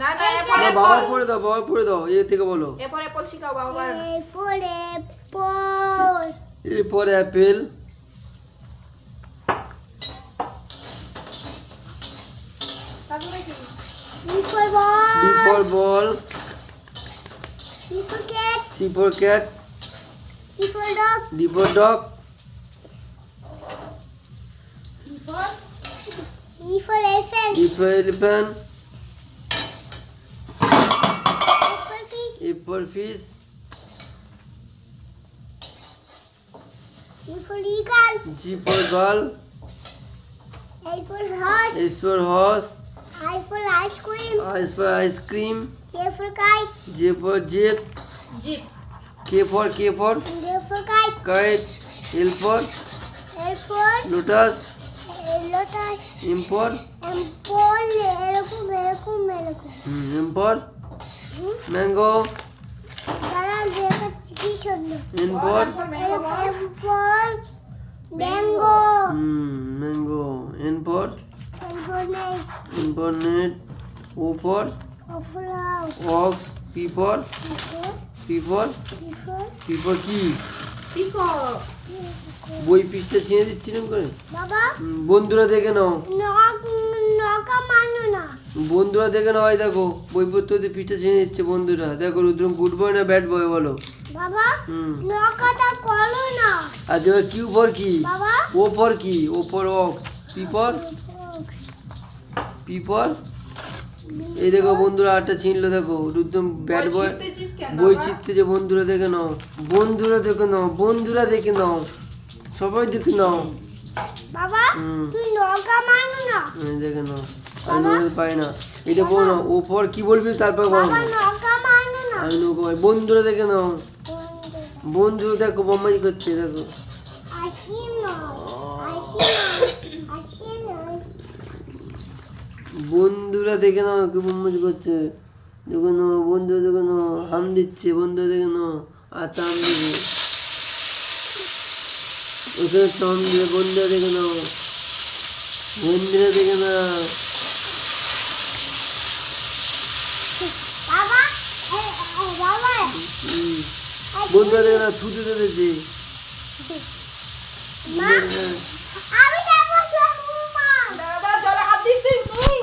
না না বাবা পড়ে দাও এ থেকে বলো। এরপর অ্যাপল শিখাও বাবা পারে না। এরপর অ্যাপেল। তারপরে কি? B for ball. C for cat. D for dog. E for elephant. A for fish. G for girl. S for horse. I for ice cream. J for jeep. Jeep K for kite. L for lotus. M for mango. N for mango. N for net. O for ox. P for কি? বই পৃষ্ঠা ছিঁড়ে দিচ্ছিলাম করে। বন্ধুরা দেখে নাও, এই দেখো বই পড়তে হতে পৃষ্ঠা ছিঁড়ে দিচ্ছে বন্ধুরা। দেখো রুদ্রম গুড বয় না ব্যাড বয় বলো। আচ্ছা এবার কিউ ফর কি? ও ফর কি? O for ox. P for এই দেখো বন্ধুরা আটটা ছিনলো। দেখো রুদ্রম ব্যাড বয় বই চিপতে যে বন্ধুরা দেখে নাও, বন্ধুরা দেখে নাও, সবাই দেখে নাও। দেখে নাও আমি পাই না। এটা বলো না ও ফর কি বলবি তারপর বলো। আমি নৌকা মারি। বন্ধুরা দেখে নাও, বন্ধুরা দেখো বোমাই করছে। দেখো বন্ধুরা দেখে নাও কি বোমাই করছে। দেখে নাও বন্ধুরা দেখে নাও, হাম দিচ্ছে বন্ধুরা দেখে নাও। আর চাম দেবে ওখানে চাম দেবে। বন্ধুরা দেখে নাও, বন্ধুরা দেখে নাও। বন্ধুরা দেখে না থুতু দিয়েছে। দাদা জলে হাত দিছিস তুই?